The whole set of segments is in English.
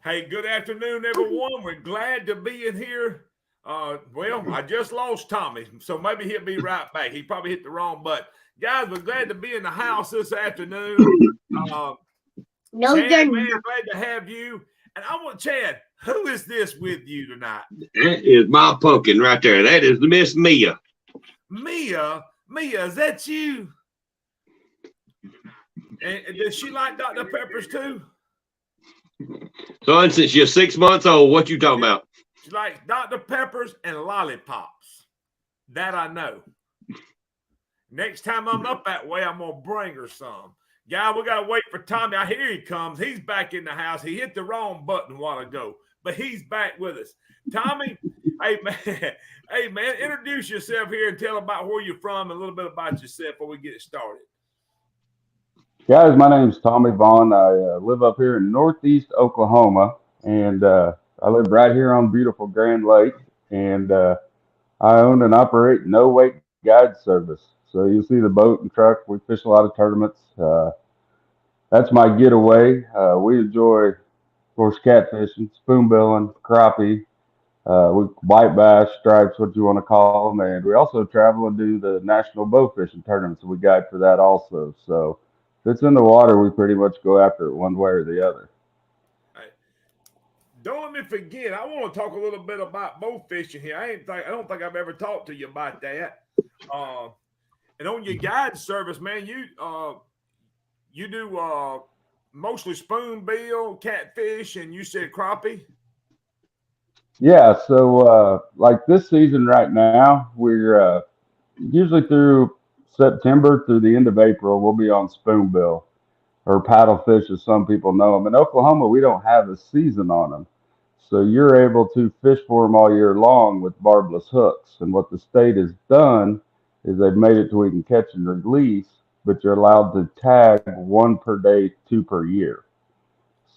Hey, good afternoon, everyone. We're glad to be in here. I just lost Tommy, so maybe he'll be right back. He probably hit the wrong button. Guys, we're glad to be in the house this afternoon. Uh, No, Chad, you're man, not. glad to have you. And I want Chad, who is this with you tonight? That is my pumpkin right there. That is Miss Mia. Mia, is that you? And does she like Dr. Peppers too? Son, since you're 6 months old, what you talking She, about? she likes Dr. Peppers and lollipops. That I know. Next time I'm up that way, I'm gonna bring her some. Guy, we gotta wait for Tommy. I hear he comes. He's back in the house. He hit the wrong button a while ago, but he's back with us. Tommy, hey man, hey man, introduce yourself here and tell about where you're from and a little bit about yourself before we get it started. Guys, my name's Tommy Vaughn. I live up here in Northeast Oklahoma, and I live right here on beautiful Grand Lake. And I own and operate no wake guide service. So you'll see the boat and truck. We fish a lot of tournaments. That's my getaway. We enjoy, of course, catfishing, spoonbilling, crappie, white bass, stripes, what you want to call them. And we also travel and do the national bow fishing tournaments. We guide for that also. So if it's in the water, we pretty much go after it one way or the other. Hey, don't let me forget. I want to talk a little bit about bow fishing here. I don't think I've ever talked to you about that. Uh, and on your guide service, man, you do mostly spoonbill, catfish, and you said crappie. Yeah, so like this season right now, we're usually through September through the end of April, we'll be on spoonbill or paddlefish, as some people know them. In Oklahoma, we don't have a season on them. So you're able to fish for them all year long with barbless hooks. And what the state has done is they've made it to where you can catch and release, but you're allowed to tag one per day, two per year.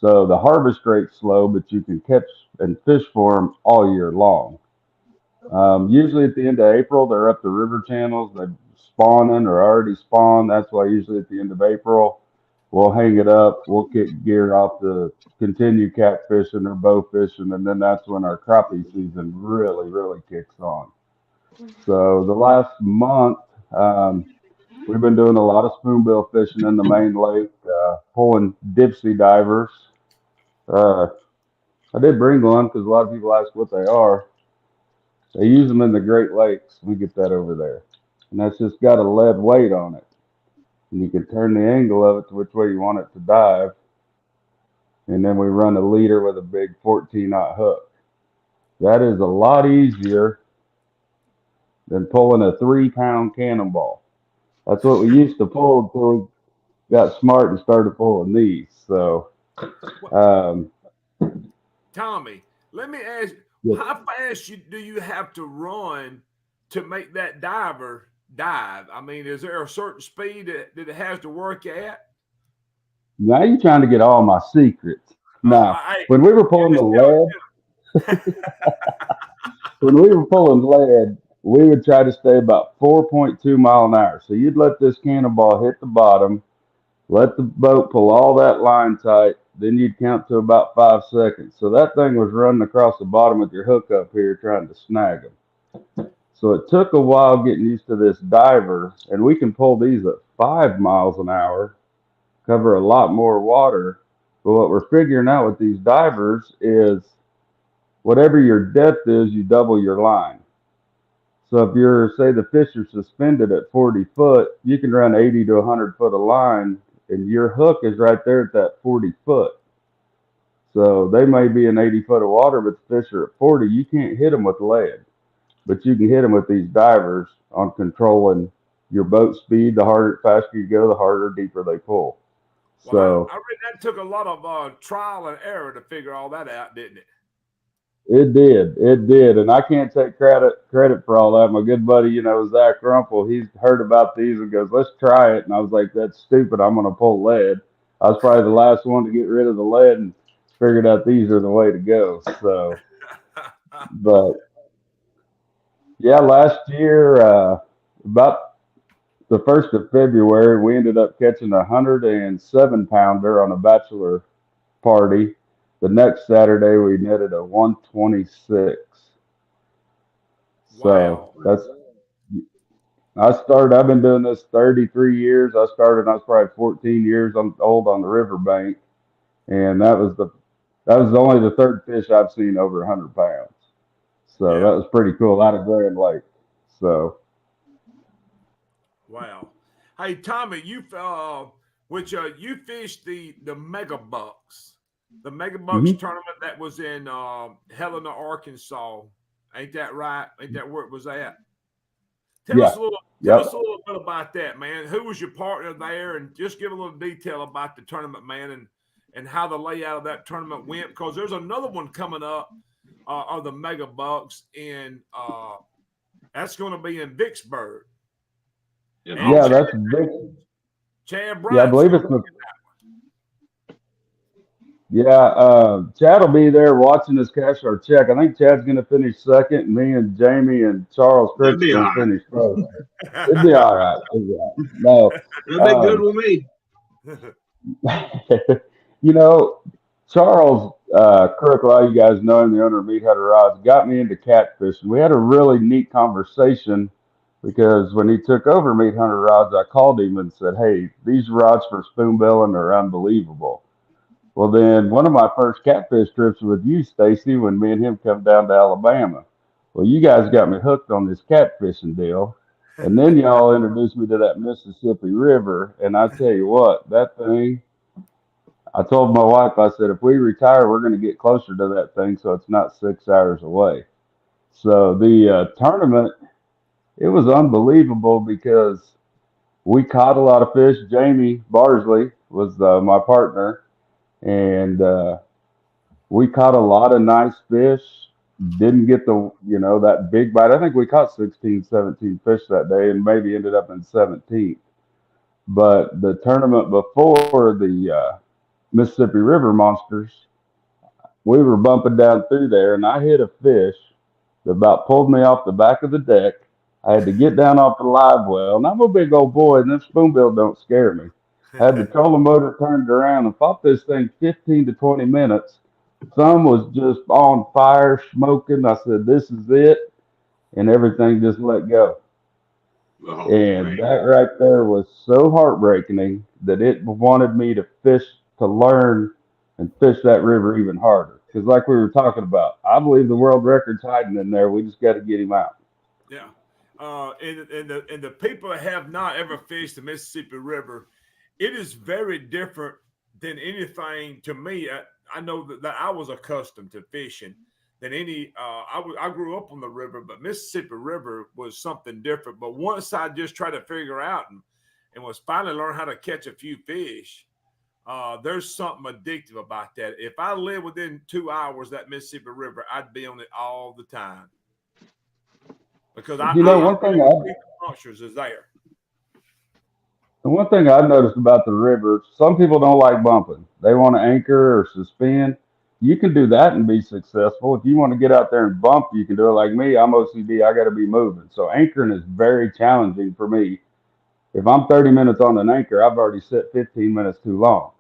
So the harvest rate's slow, but you can catch and fish for them all year long. Usually at the end of April, they're up the river channels. They're spawning or already spawned. That's why usually at the end of April, we'll hang it up. We'll get gear off to continue catfishing or bow fishing, and then that's when our crappie season really kicks on. So the last month, we've been doing a lot of spoonbill fishing in the main lake, pulling dipsy divers. Uh, I did bring one because a lot of people ask what they are. They use them in the Great Lakes. We get that over there. And that's just got a lead weight on it. And you can turn the angle of it to which way you want it to dive. And then we run a leader with a big 14-knot hook. That is a lot easier than pulling a 3-pound cannonball. That's what we used to pull until we got smart and started pulling these. So, Well, um, Tommy, let me ask you, yes, how fast do you have to run to make that diver dive? I mean, is there a certain speed that it has to work at? now you're trying to get all my secrets. Now, Hey, when we were you pulling the just tell lead, it. when we were pulling lead, we would try to stay about 4.2 mile an hour. So you'd let this cannonball hit the bottom, let the boat pull all that line tight, then you'd count to about 5 seconds. So that thing was running across the bottom with your hook up here trying to snag them. So it took a while getting used to this diver, and we can pull these at 5 miles an hour, cover a lot more water. But what we're figuring out with these divers is whatever your depth is, you double your line. So if you're, say, the fish are suspended at 40 foot, you can run 80 to 100 foot of line, and your hook is right there at that 40 foot. So they may be in 80 foot of water, but the fish are at 40. You can't hit them with lead, but you can hit them with these divers on controlling your boat speed. The harder, faster you go, the harder, deeper they pull. Well, So I read that took a lot of trial and error to figure all that out, didn't it? it did, and I can't take credit for all that. My good buddy, Zach Rumpel, he's heard about these and goes, "Let's try it." And I was like, "That's stupid. I'm gonna pull lead." I was probably the last one to get rid of the lead and figured out these are the way to go. So, but yeah, last year, about the 1st of February, we ended up catching a 107 pounder on a bachelor party. the next Saturday we netted a 126. Wow. So I've been doing this 33 years. I started, I was probably 14 years old on the riverbank. And that was only the third fish I've seen over 100 pounds. So that Yeah. was pretty cool out of Grand Lake. So Wow. Hey, Tommy, you fished the Mega Bucks. The Mega Bucks mhm. tournament that was in Helena, Arkansas. Ain't that right? Ain't that where it was at? Tell us Yeah, a little. Tell yep. us a little bit about that, man. Who was your partner there, and just give a little detail about the tournament, man, and how the layout of that tournament went. Because there's another one coming up of the Mega Bucks, and that's going to be in Vicksburg. In And Yeah, August. that's big. Chad Yeah, I Bryant's believe going it's to the. be in that. Chad will be there watching us cash our check. I think Chad's going to finish second, and me and Jamie and Charles That'd Crick's be all going to right. finish first. It'd be all right. It'd be all right. No, That'd be good with me. you know, Charles Crook, a lot of you guys know him, the owner of Meat Hunter Rods, got me into catfishing. We had a really neat conversation because when he took over Meat Hunter Rods, I called him and said, "Hey, these rods for spoonbilling are unbelievable." Well, then one of my first catfish trips with you, Stacy, when me and him come down to Alabama. Well, you guys got me hooked on this catfishing deal. And then y'all introduced me to that Mississippi River. And I tell you what, that thing, I told my wife, I said, if we retire, we're going to get closer to that thing so it's not 6 hours away. So the tournament, it was unbelievable because we caught a lot of fish. Jamie Barsley was my partner, and we caught a lot of nice fish. Didn't get that big bite. I think we caught 16, 17 fish that day and maybe ended up in 17th. But the tournament before the Mississippi River Monsters, we were bumping down through there, and I hit a fish that about pulled me off the back of the deck. I had to get down off the live well, and I'm a big old boy, and this spoonbill don't scare me. I had the trolling motor turned around and fought this thing 15 to 20 minutes. Thumb was just on fire, smoking. I said, "This is it," and everything just let go. Oh And man. that right there was so heartbreaking that it wanted me to fish, to learn and fish that river even harder. Because, like we were talking about, I believe the world record's hiding in there. We just got to get him out. Yeah. And the people that have not ever fished the Mississippi River, it is very different than anything to me. I know that I was accustomed to fishing than any. I grew up on the river, but Mississippi River was something different. But once I just tried to figure out and was finally learn how to catch a few fish, there's something addictive about that. If I lived within 2 hours of that Mississippi River, I'd be on it all the time because I, You know, I, I really believe the monsters is there. one thing I've noticed about the river, some people don't like bumping. They want to anchor or suspend. You can do that and be successful. If you want to get out there and bump, you can do it like me. I'm OCD. I got to be moving. So anchoring is very challenging for me. If I'm 30 minutes on an anchor, I've already set 15 minutes too long.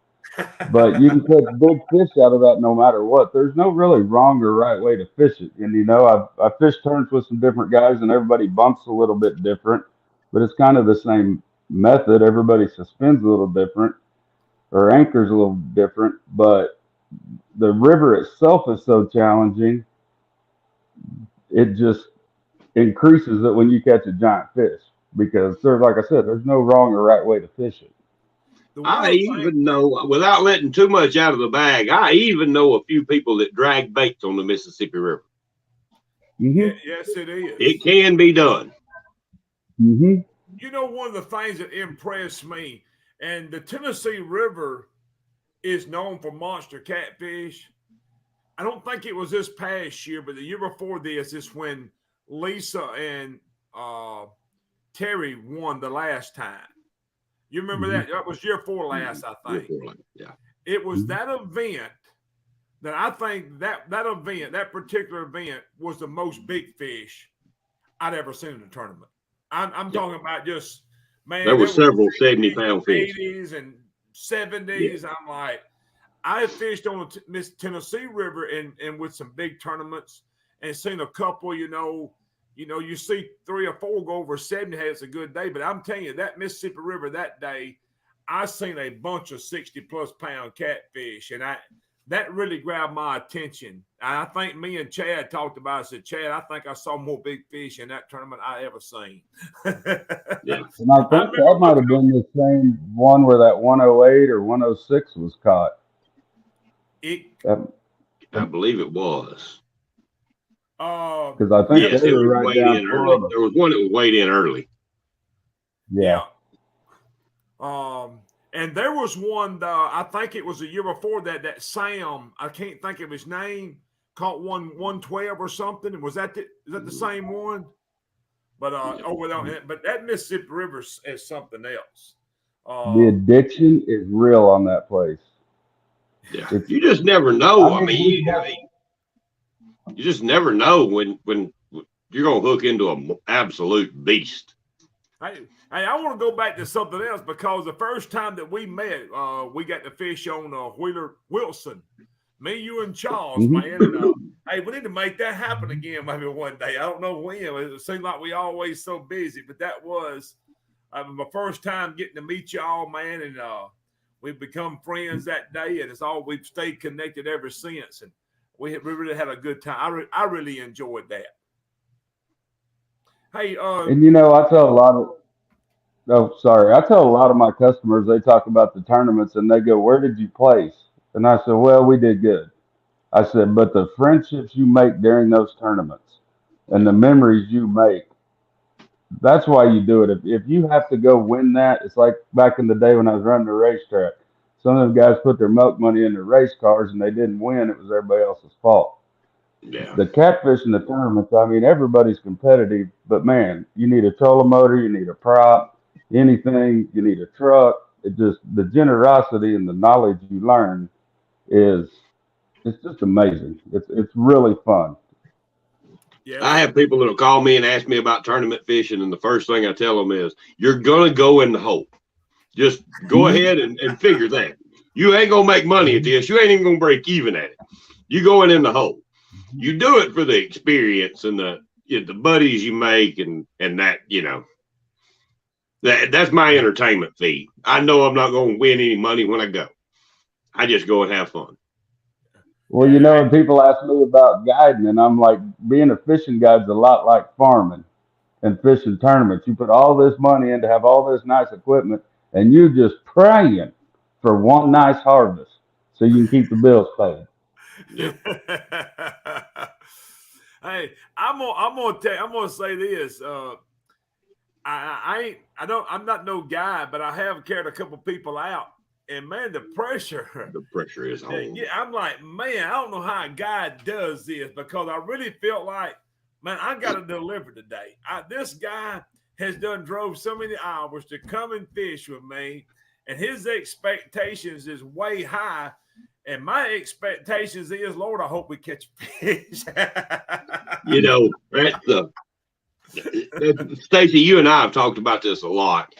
But you can catch big fish out of that no matter what. There's no really wrong or right way to fish it. And I've fished turns with some different guys, and everybody bumps a little bit different, but it's kind of the same method. Everybody suspends a little different or anchors a little different, but the river itself is so challenging. It just increases it when you catch a giant fish because there's, like I said, there's no wrong or right way to fish it. The one I of the things, even know, without letting too much out of the bag, I even know a few people that drag baits on the Mississippi River. Mm-hmm. yes, it It is. can be done. Mm-hmm. You know, one of the things that impressed me, and the Tennessee River is known for monster catfish. I don't think it was this past year, but the year before this is when Lisa and uh, Terry won the last time. You remember Mm-hmm. that? That was year four last, I think. Yeah. It was Mm-hmm. that event that I think that particular event was the most big fish I'd ever seen in a tournament. I'm Yeah. talking about just, There man, were there was several 60s 70-pound and fish. 80s and Yeah. 70s. I'm like, I have fished on the Miss Tennessee River and with some big tournaments and seen a couple, you see 3 or 4 go over 70. Hey, it's a good day. But I'm telling you, that Mississippi River that day, I seen a bunch of 60+ pound catfish, and that really grabbed my attention. And I think me and Chad talked about it. I said, Chad, I think I saw more big fish in that tournament I ever seen. Yeah. And I think that might have been the same one where that 108 or 106 was caught. I believe it was. Because I think yes, they it were was right weighed down in early. There was one that was weighed in early. Yeah. And there was one, I think it was a year before that Sam, I can't think of his name, caught 112 or something. Is that the same one? But but that Mississippi River is something else. The addiction is real on that place. Yeah, you just never know. I mean, you just never know when you're gonna hook into an absolute beast. Hey, I want to go back to something else because the first time that we met, we got to fish on Wheeler Wilson. Me, you, and Charles, man. And, hey, we need to make that happen again maybe one day. I don't know when. It seems like we always so busy, but that was my first time getting to meet y'all, man. And we've become friends that day, and we've stayed connected ever since. And we really had a good time. I really enjoyed that. Hey, and I tell a lot I tell a lot of my customers, they talk about the tournaments and they go, "Where did you place?" And I said, "Well, we did good." I said, "But the friendships you make during those tournaments and the memories you make, that's why you do it. If you have to go win that, it's like back in the day when I was running the racetrack. Some of them guys put their milk money in their race cars and they didn't win. It was everybody else's fault." Yeah. The catfish in the tournaments, I mean, everybody's competitive, but man, you need a trolling motor, you need a prop, anything, you need a truck. It just, the generosity and the knowledge you learn it's just amazing. It's really fun. Yeah, I have people that'll call me and ask me about tournament fishing, and the first thing I tell them is, "You're gonna go in the hole. Just go ahead and figure that. You ain't gonna make money at this. You ain't even gonna break even at it. You going in the hole. You do it for the experience and the buddies you make and that, that's my entertainment fee. I know I'm not going to win any money when I go. I just go and have fun." Well, people ask me about guiding, and I'm like, being a fishing guide's a lot like farming and fishing tournaments. You put all this money in to have all this nice equipment, and you just praying for one nice harvest so you can keep the bills paid. Yep. Hey, I'm gonna say this. I'm not no guy, but I have carried a couple people out, and man, the pressure is on. Yeah, I'm like, man, I don't know how a guy does this because I really felt like, man, I got to deliver today. This guy has drove so many hours to come and fish with me, and his expectations is way high. And my expectations is, Lord, I hope we catch fish. Stacy, you and I have talked about this a lot.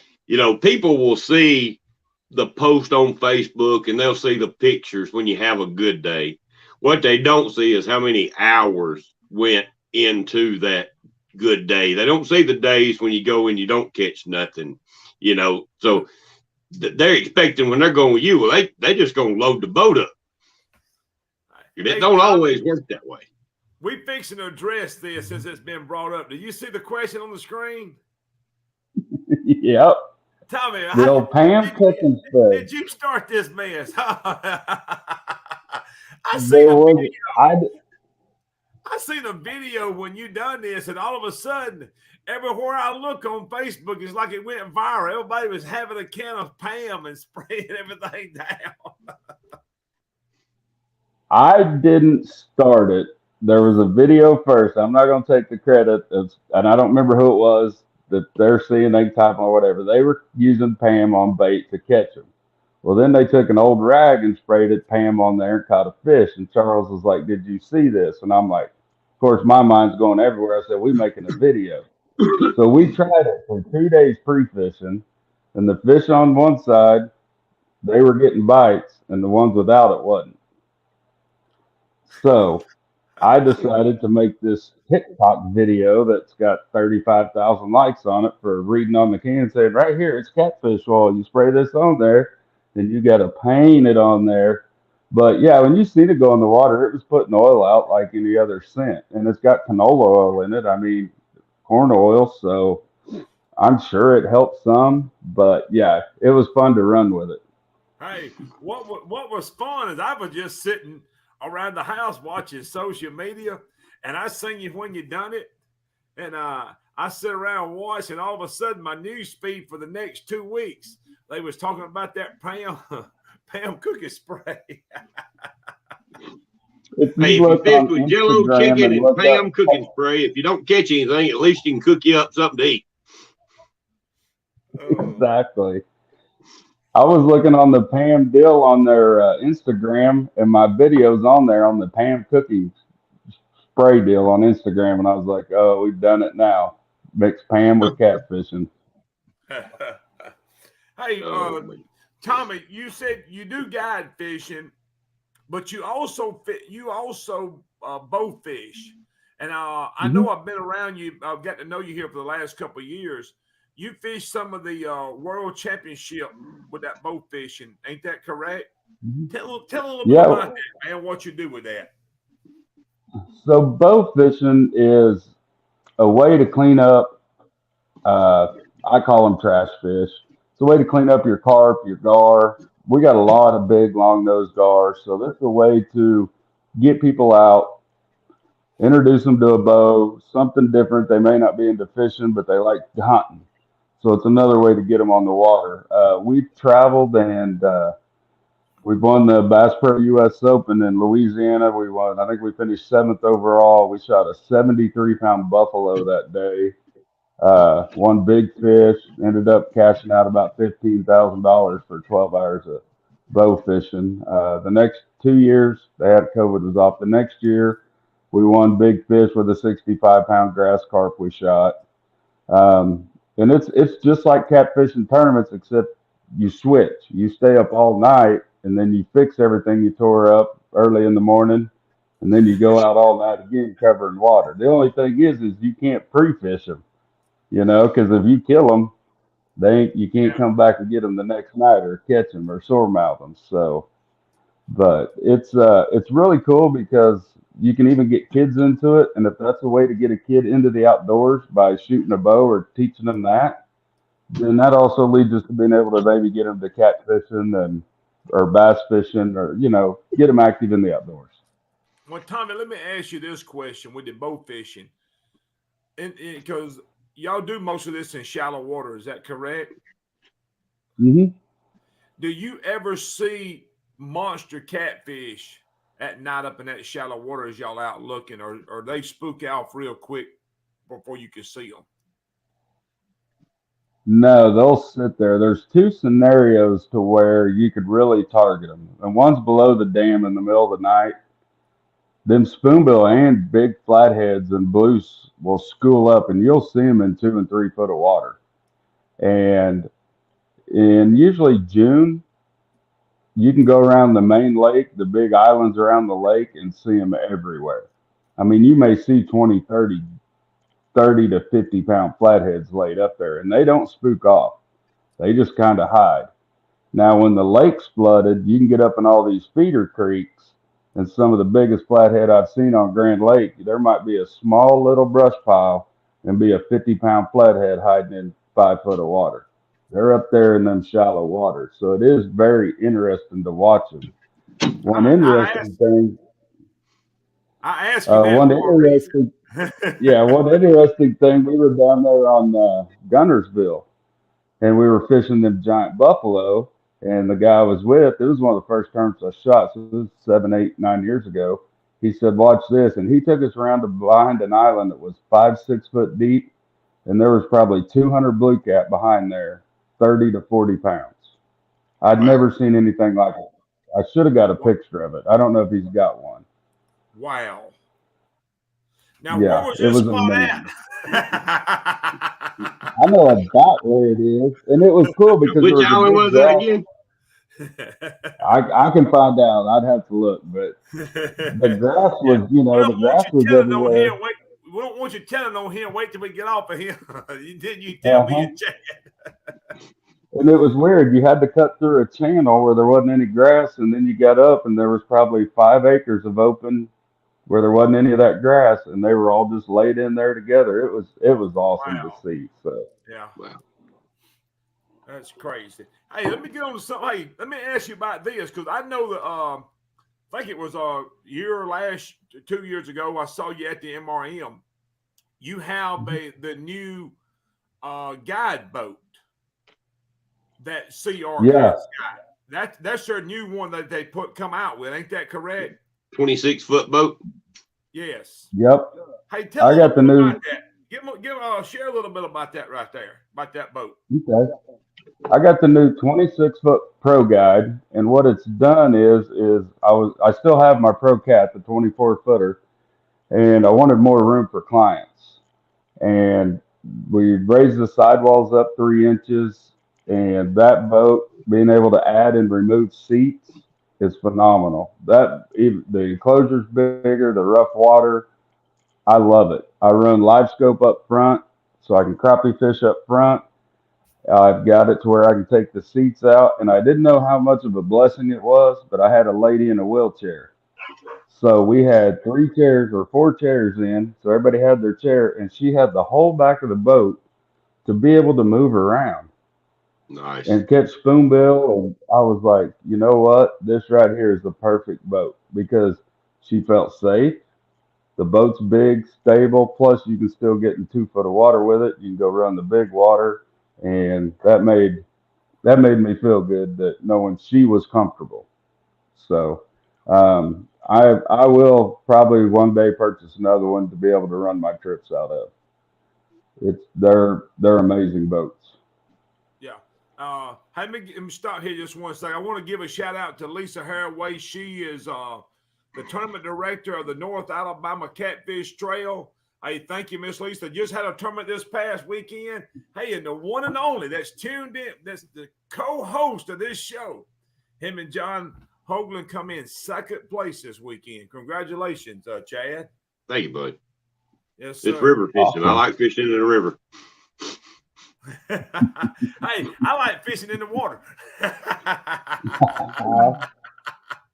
People will see the post on Facebook and they'll see the pictures when you have a good day. What they don't see is how many hours went into that good day. They don't see the days when you go and you don't catch nothing, so they're expecting when they're going with you, well, they just going to load the boat up. It don't always work that way. We fixing to address this since it's been brought up. Do you see the question on the screen? Yep. Tell me. The old Pam cooking stuff. Did you start this mess? I seen a video when you done this, and all of a sudden, everywhere I look on Facebook, it's like it went viral. Everybody was having a can of Pam and spraying everything down. I didn't start it. There was a video first. I'm not going to take the credit, and I don't remember who it was that they're seeing, they type or whatever. They were using Pam on bait to catch them. Well, then they took an old rag and sprayed it Pam on there and caught a fish. And Charles was like, "Did you see this?" And I'm like, of course, my mind's going everywhere. I said, "We making a video." So we tried it for 2 days pre-fishing, and the fish on one side, they were getting bites, and the ones without it wasn't. So I decided to make this TikTok video that's got 35,000 likes on it for reading on the can saying, right here, it's catfish oil. You spray this on there, and you got to paint it on there. But yeah, when you seen it go in the water, it was putting oil out like any other scent. And it's got canola oil in it. I mean, corn oil. So I'm sure it helped some. But yeah, it was fun to run with it. Hey, what was fun is I was just sitting around the house watching social media, and I seen you when you done it, and I sit around watching. All of a sudden, my news feed for the next 2 weeks, they was talking about that Pam cookie spray. Hey, if you fish with Jello chicken and Pam cooking spray, if you don't catch anything, at least you can cook you up something to eat. Exactly. I was looking on the Pam deal on their Instagram, and my video's on there on the Pam cooking spray deal on Instagram, and I was like, oh, we've done it now. Mix Pam with catfishing. Hey, Tommy, you said you do guide fishing, but you also bow fish. And I know I've been around you. I've got to know you here for the last couple of years. You fished some of the world championship with that bow fishing. Ain't that correct? Tell a little bit about that, man, what you do with that. So bow fishing is a way to clean up, I call them trash fish. It's a way to clean up your carp, your gar. We got a lot of big long-nosed gars. So that's a way to get people out, introduce them to a bow, something different. They may not be into fishing, but they like hunting. So it's another way to get them on the water. We've traveled and we've won the Bass Pro U.S. Open in Louisiana. We won. I think we finished 7th overall. We shot a 73-pound buffalo that day. Won big fish. Ended up cashing out about $15,000 for 12 hours of bow fishing. The next 2 years, they had COVID was off. The next year, we won big fish with a 65-pound grass carp we shot. And it's just like catfishing tournaments, except you switch. You stay up all night, and then you fix everything you tore up early in the morning, and then you go out all night again covering water. The only thing is you can't pre-fish them, because if you kill them, you can't come back and get them the next night or catch them or sore mouth them. So, but it's really cool because you can even get kids into it, and if that's a way to get a kid into the outdoors by shooting a bow or teaching them that, then that also leads us to being able to maybe get them to catfishing or bass fishing, or get them active in the outdoors. Well, Tommy, let me ask you this question with the bow fishing, and because y'all do most of this in shallow water, is that correct? Mm-hmm. Do you ever see monster catfish at night up in that shallow water as y'all out looking, or they spook off real quick before you can see them? No, they'll sit there. There's 2 scenarios to where you could really target them, and one's below the dam in the middle of the night. Them spoonbill and big flatheads and blues will school up, and you'll see them in 2 and 3 foot of water. And in usually June, you can go around the main lake, the big islands around the lake, and see them everywhere. I mean, you may see 20, 30 to 50-pound flatheads laid up there, and they don't spook off. They just kind of hide. Now, when the lake's flooded, you can get up in all these feeder creeks, and some of the biggest flathead I've seen on Grand Lake, there might be a small little brush pile and be a 50-pound flathead hiding in 5 foot of water. They're up there in them shallow waters. So it is very interesting to watch them. One interesting thing we were down there on Gunnersville, and we were fishing them giant buffalo, and the guy I was with, it was one of the first tournaments I shot, so it was 7, 8, 9 years ago. He said, watch this, and he took us around to behind an island that was 5, 6 foot deep, and there was probably 200 blue cap behind there, 30 to 40 pounds. I'd never seen anything like it. I should have got a picture of it. I don't know if he's got one. Wow. Now, where was this spot at? I know about where it is, and it was cool because which island was that again? I can find out. I'd have to look, but the grass Yeah. was, We the don't want grass you was telling on everywhere. here. Wait, we don't want you telling on here. Wait till we get off of here. Then you tell me Uh-huh. and Chad. And it was weird. You had to cut through a channel where there wasn't any grass, and then you got up, and there was probably 5 acres of open where there wasn't any of that grass, and they were all just laid in there together. It was awesome to Wow. see. So Yeah, Wow. that's crazy. Hey, let me get on to something. Hey, let me ask you about this because I know that I think it was a year last 2 years ago. I saw you at the MRM. You have the new guide boat that CR yeah, has got. That's their new one that they come out with. Ain't that correct? 26-foot boat. Yes. yep. Hey, tell I a little got the bit new. about that. Share a little bit about that right there, about that boat. Okay. I got the new 26-foot Pro Guide, and what it's done is I still have my Pro Cat, the 24-footer, and I wanted more room for clients. And we raised the sidewalls up 3 inches, and that boat being able to add and remove seats is phenomenal. The enclosure's bigger, the rough water. I love it. I run live scope up front, so I can crappie fish up front. I've got it to where I can take the seats out, and I didn't know how much of a blessing it was, but I had a lady in a wheelchair. So we had 3 chairs or 4 chairs in, so everybody had their chair, and she had the whole back of the boat to be able to move around Nice. and catch spoonbill. And I was like, you know what? This right here is the perfect boat because she felt safe. The boat's big, stable, plus you can still get in 2 foot of water with it. You can go run the big water, and that made me feel good that knowing she was comfortable. So I will probably one day purchase another one to be able to run my trips out of. They're amazing boats. Yeah. Hey, let me stop here just one second. I want to give a shout out to Lisa Haraway. She is the tournament director of the North Alabama Catfish Trail. Hey, thank you, Miss Lisa. Just had a tournament this past weekend. Hey, and the one and only that's tuned in, that's the co-host of this show. Him and John Hoagland come in second place this weekend. Congratulations, Chad. Thank you, bud. Yes, It's sir. river fishing. I Awesome. like fishing in the river. Hey, I like fishing in the water.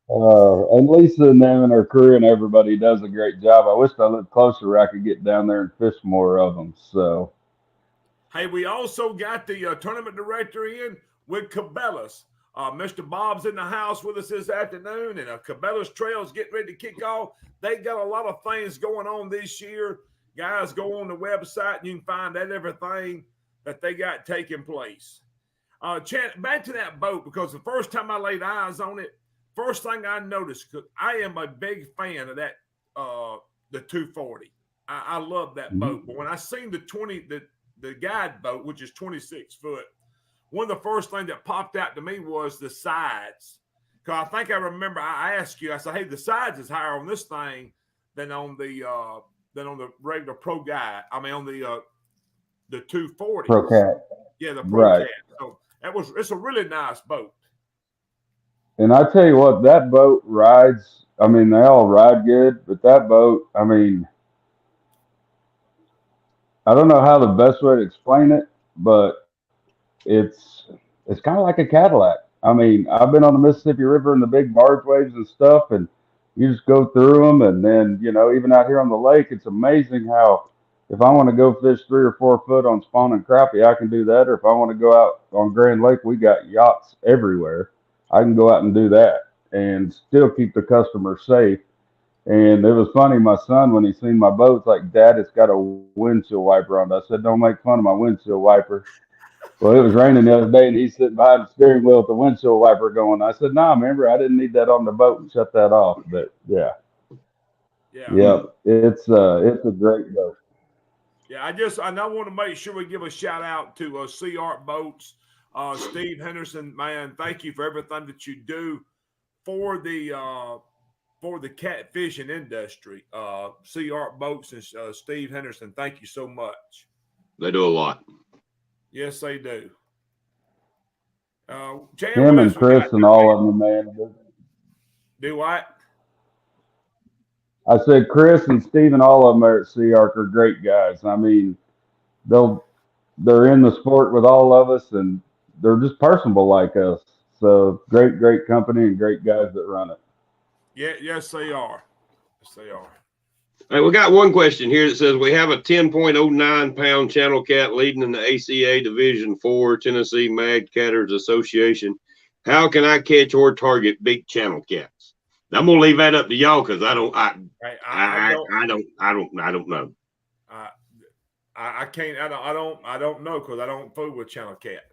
And Lisa and them and her crew and everybody does a great job. I wish I lived closer where I could get down there and fish more of them. So Hey, we also got the tournament director in with Cabela's. Mr. Bob's in the house with us this afternoon, and Cabela's Trail is getting ready to kick off. They got a lot of things going on this year. Guys, go on the website and you can find out everything that they got taking place. Chad, back to that boat, because the first time I laid eyes on it, first thing I noticed, because I am a big fan of that, the 240. I love that boat. But when I seen the guide boat, which is 26 foot, one of the first things that popped out to me was the sides. Because I think I remember I asked you, I said, hey, the sides is higher on this thing than on the regular Pro Guide. I mean, on the 240. Pro Cat, Yeah, the Pro right? Cat. So it's a really nice boat. And I tell you what, that boat rides. I mean, they all ride good, but that boat, I mean, I don't know how the best way to explain it, but it's kind of like a Cadillac. I mean, I've been on the Mississippi River in the big barge waves and stuff, and you just go through them, and then even out here on the lake, it's amazing how if I want to go fish 3 or 4 foot on spawning crappie, I can do that. Or if I want to go out on Grand Lake, we got yachts everywhere. I can go out and do that and still keep the customer safe. And it was funny, my son, when he seen my boat, it's like, Dad, it's got a windshield wiper on it. I said, don't make fun of my windshield wiper. Well, it was raining the other day, and he's sitting behind the steering wheel with the windshield wiper going. I said, "Nah, remember, I didn't need that on the boat and shut that off." But yeah, Yeah. yep, it's a great boat. Yeah, I now want to make sure we give a shout out to Sea Art Boats, Steve Henderson. Man, thank you for everything that you do for the catfishing industry. Sea Art Boats and Steve Henderson, thank you so much. They do a lot. Yes, they do. Jan, Him what and else we got Chris and there, all man? of them, man. Do what? I said Chris and Steven, all of them are at Sea Arc are great guys. I mean, they're in the sport with all of us, and they're just personable like us. So great company and great guys that run it. Yeah, yes, they are. Yes, they are. Hey, we got one question here that says we have a 10.09-pound channel cat leading in the ACA Division 4 Tennessee Mag Catters Association. How can I catch or target big channel cats? Now, I'm gonna leave that up to y'all because I don't know. I can't. I don't know because I don't fool with channel cat.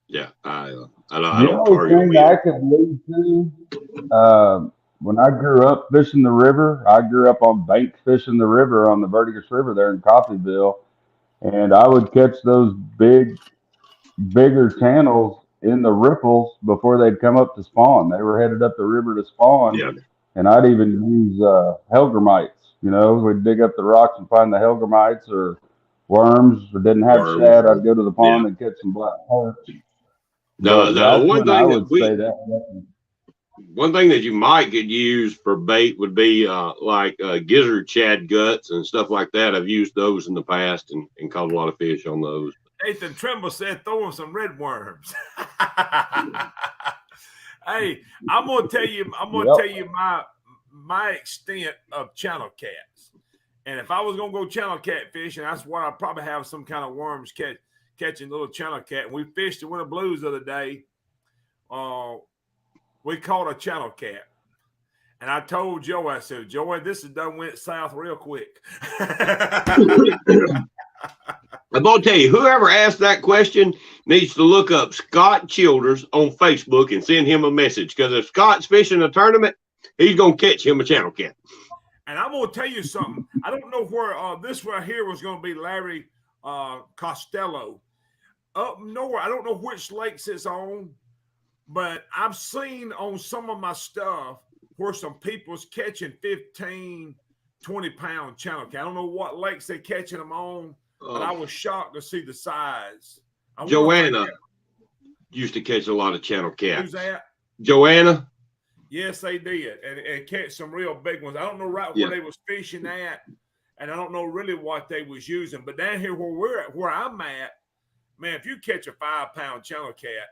Yeah, I The don't only target them thing I either. could lead to, when I grew up fishing the river, I grew up on bank fishing the river on the Verdigris River there in Coffeyville, and I would catch those bigger channels in the riffles before they'd come up to spawn. They were headed up the river to spawn, Yeah, and I'd even use Helgramites. You know, we'd dig up the rocks and find the Helgramites or worms, or didn't have worms. shad. I'd go to the Yeah. pond and catch some black perch. The But that's one when I thing that would say that. one thing that you might could use for bait would be like gizzard shad guts and stuff like that. I've used those in the past and caught a lot of fish on those. Nathan Trimble said, "Throw him some red worms." Hey, I'm gonna tell you my extent of channel cats. And if I was gonna go channel cat fishing, that's where I'd probably have some kind of worms catching little channel cat. And we fished the Winter Blues the other day. We caught a channel cat. And I told Joe, I said, Joey, this has done went south real quick. I'm gonna tell you, whoever asked that question needs to look up Scott Childers on Facebook and send him a message. Because if Scott's fishing a tournament, he's gonna catch him a channel cat. And I'm gonna tell you something. I don't know where this right here was gonna be Larry Costello. Up north, I don't know which lakes it's on, but I've seen on some of my stuff where some people's catching 15, 20-pound channel cat. I don't know what lakes they're catching them on, but I was shocked to see the size. Joanna used to catch a lot of channel cats. Who's that? Joanna? Yes, they did, and catch some real big ones. I don't know where they was fishing at, and I don't know really what they was using. But down here where I'm at, man, if you catch a 5-pound channel cat,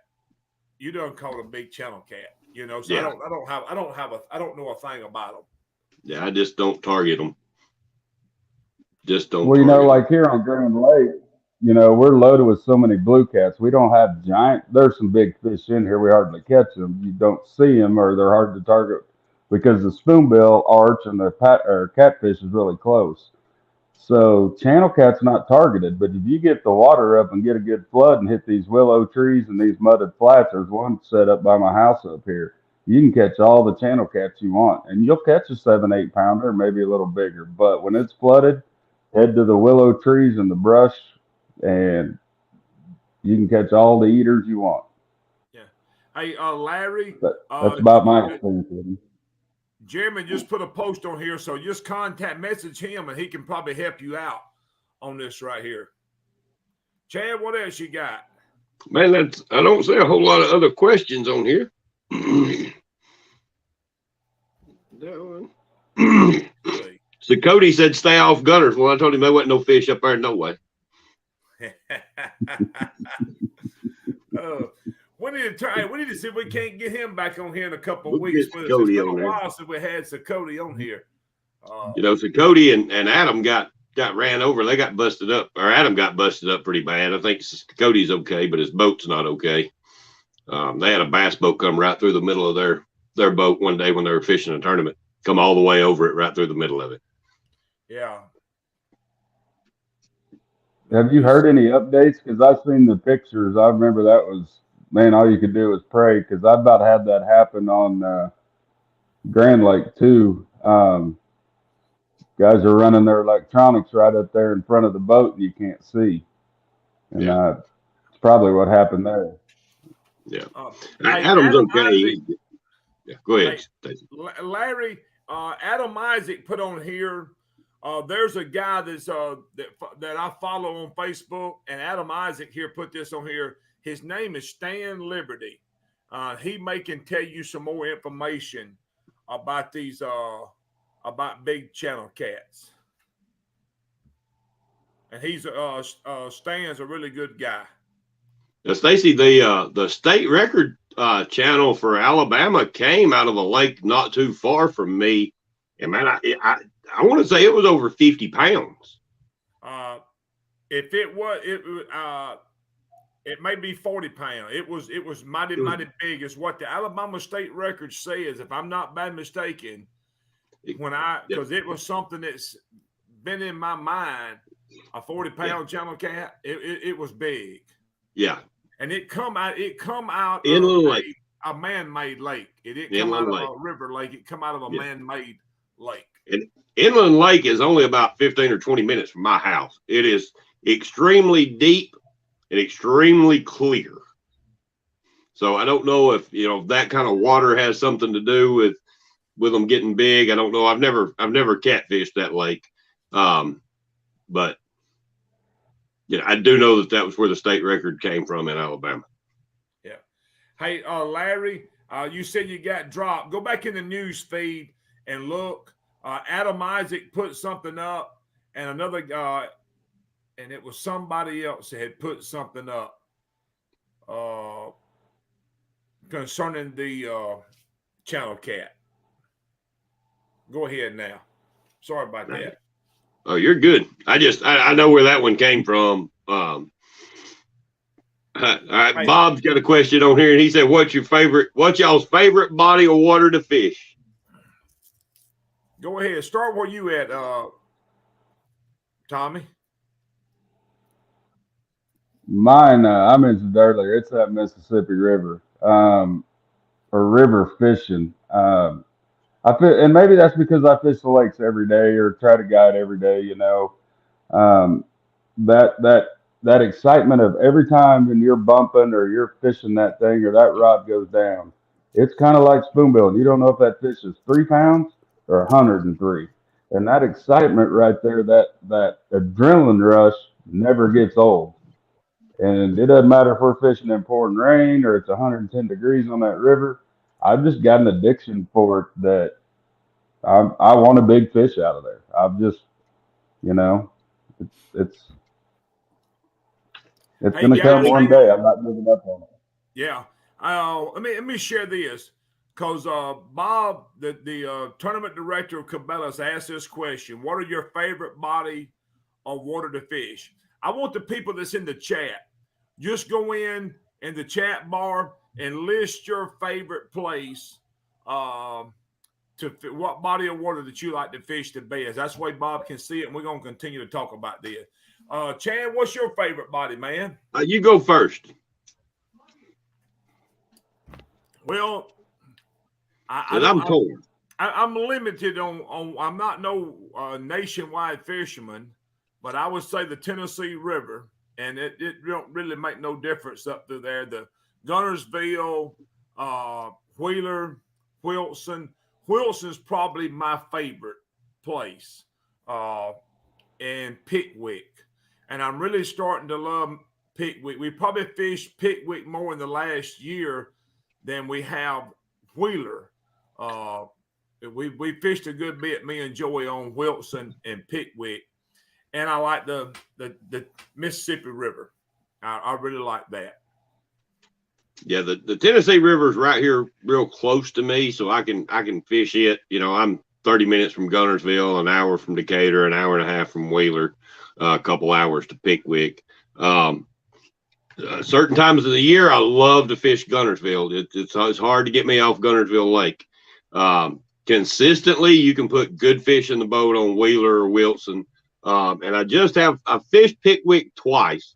you don't call it a big channel cat. You know, so Yeah. I don't know a thing about them. Yeah, I just don't target them. Just don't. Well, you know, like here on Grand Lake, you know, we're loaded with so many blue cats. We don't have giant. There's some big fish in here. We hardly catch them. You don't see them, or they're hard to target because the spoonbill arch and the catfish is really close. So channel cat's not targeted. But if you get the water up and get a good flood and hit these willow trees and these mudded flats, there's one set up by my house up here. You can catch all the channel cats you want, and you'll catch a 7-8 pounder, maybe a little bigger. But when it's flooded, head to the willow trees and the brush, and you can catch all the eaters you want. Yeah. Hey, Larry. That's about my experience with them. Jeremy just put a post on here, so just message him, and he can probably help you out on this right here. Chad, what else you got? Man, I don't see a whole lot of other questions on here. So Cody said stay off gunners. Well, I told him there wasn't no fish up there, no way. We need to see if we can't get him back on here in a couple of weeks. It's Cody been on a there. while since we had Cody on here. You know, so Cody and Adam got ran over. They got busted up, or Adam got busted up pretty bad. I think Cody's okay, but his boat's not okay. They had a bass boat come right through the middle of their boat one day when they were fishing a tournament. Come all the way over it, right through the middle of it. Yeah. Have you heard any updates? Because I've seen the pictures. I remember that was, man, all you could do was pray. Because I about had that happen on Grand Lake too. Guys are running their electronics right up there in front of the boat, and you can't see. And it's probably what happened there. Yeah. Hey, Adam's okay. Go ahead, Stacey. Larry, Adam Isaac put on here. There's a guy that's that I follow on Facebook, and Adam Isaac here put this on here. His name is Stan Liberty. He can tell you some more information about these about big channel cats. And Stan's a really good guy. Now, Stacy, the state record channel for Alabama came out of a lake not too far from me, and man, I want to say it was over 50 pounds. If it was it may be 40 pounds. It was mighty big. Is what the Alabama state record says, if I'm not bad mistaken. Because it was something that's been in my mind. A 40-pound channel cat. It was big. Yeah. And it come out Inland of lake. a man-made lake. It didn't come out of a river lake. It come out of a man-made lake. And Inland Lake is only about 15 or 20 minutes from my house. It is extremely deep and extremely clear. So I don't know if that kind of water has something to do with them getting big. I don't know. I've never catfished that lake, but I do know that was where the state record came from in Alabama. Yeah. Hey, Larry, you said you got dropped. Go back in the news feed and look. Adam Isaac put something up, and another guy, and it was somebody else that had put something up concerning the channel cat. Go ahead now. Sorry about that. Oh, you're good. I know where that one came from. All right, Bob's got a question on here, and he said, what's y'all's favorite body of water to fish? Go ahead. Start where you at, Tommy. Mine, I mentioned earlier, it's that Mississippi River, or river fishing. And maybe that's because I fish the lakes every day or try to guide every day. That excitement of every time when you're bumping or you're fishing that thing or that rod goes down, it's kind of like spoonbilling. You don't know if that fish is 3 pounds or 103, and that excitement right there, that adrenaline rush never gets old. And it doesn't matter if we're fishing in pouring rain or it's 110 degrees on that river. I've just got an addiction for it that I want a big fish out of there. I've just, it's going to come one day. I'm not giving up on it. Yeah. Let me share this, because Bob, the tournament director of Cabela's, asked this question: what are your favorite body of water to fish? I want the people that's in the chat, just go in the chat bar and list your favorite place to what body of water that you like to fish the best. That's the way Bob can see it, and we're going to continue to talk about this. Chad, what's your favorite body, man? You go first. Well, I'm torn. I'm limited on I'm not no nationwide fisherman, but I would say the Tennessee River, and it don't really make no difference up through there. The Gunnersville, Wheeler, Wilson. Wilson's probably my favorite place, and Pickwick. And I'm really starting to love Pickwick. We probably fished Pickwick more in the last year than we have Wheeler. We fished a good bit, me and Joey, on Wilson and Pickwick. And I like the Mississippi River. I really like that. Yeah, the Tennessee River is right here real close to me, so I can fish it. I'm 30 minutes from Gunnersville, an hour from Decatur, an hour and a half from Wheeler, a couple hours to Pickwick. Certain times of the year, I love to fish Gunnersville. It's hard to get me off Gunnersville Lake. Consistently, you can put good fish in the boat on Wheeler or Wilson. And I fished Pickwick twice.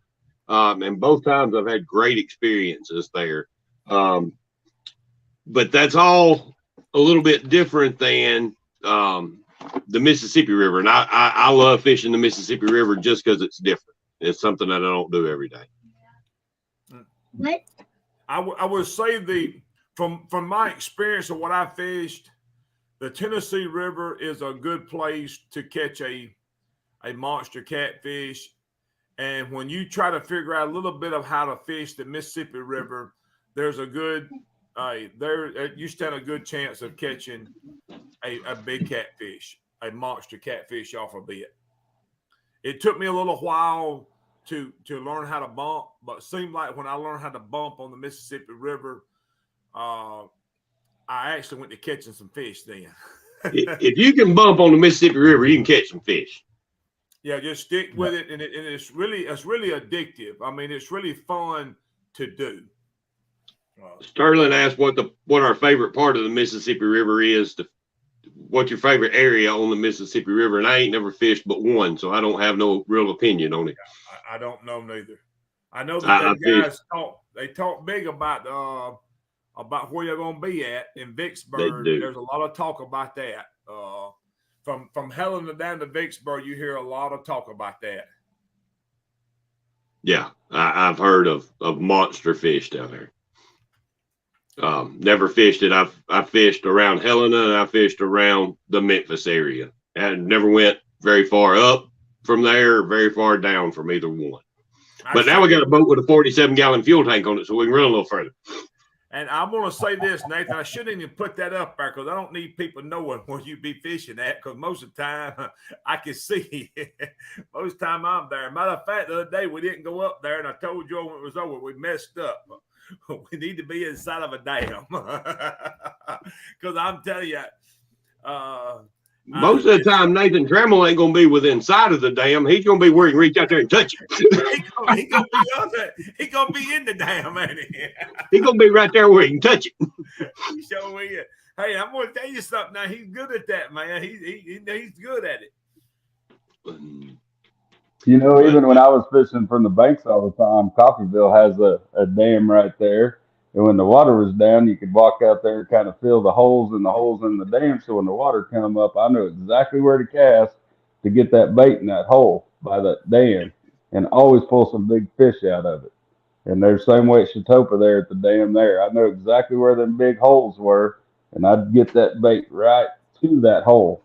And both times I've had great experiences there. But that's all a little bit different than the Mississippi River. And I love fishing the Mississippi River just because it's different. It's something that I don't do every day. What? I would say from my experience of what I fished, the Tennessee River is a good place to catch a monster catfish. And when you try to figure out a little bit of how to fish the Mississippi River, there's a good you stand a good chance of catching a big catfish, a monster catfish off a bit. It took me a little while to learn how to bump, but it seemed like when I learned how to bump on the Mississippi River, I actually went to catching some fish then. If you can bump on the Mississippi River, you can catch some fish. Yeah, just stick with it, and it's really addictive. I mean, it's really fun to do. Sterling asked what our favorite part of the Mississippi River is. What's your favorite area on the Mississippi River? And I ain't never fished but one, so I don't have no real opinion on it. I don't know neither. I know that guys talk big about where you're going to be at in Vicksburg. There's a lot of talk about that. From Helena down to Vicksburg, you hear a lot of talk about that. Yeah, I've heard of monster fish down there. Never fished it. I fished around Helena and I fished around the Memphis area. And never went very far up from there, very far down from either one. But now we got a boat with a 47-gallon fuel tank on it, so we can run a little further. And I'm going to say this, Nathan. I shouldn't even put that up there because I don't need people knowing where you be fishing at, because most of the time I can see. Most of the time I'm there. Matter of fact, the other day we didn't go up there, and I told you when it was over, we messed up. We need to be inside of a dam. Because I'm telling you, most of the time, Nathan Trammell ain't going to be within sight of the dam. He's going to be where he can reach out there and touch it. He going to be in the dam, ain't he? He's going to be right there where he can touch it. He sure is. Hey, I'm going to tell you something now. He's good at that, man. He's good at it. You know, even when I was fishing from the banks all the time, Coffeyville has a dam right there. And when the water was down, you could walk out there and kind of fill the holes in the dam. So when the water come up, I knew exactly where to cast to get that bait in that hole by that dam and always pull some big fish out of it. And there's the same way at Chatopa there at the dam there. I know exactly where them big holes were, and I'd get that bait right to that hole.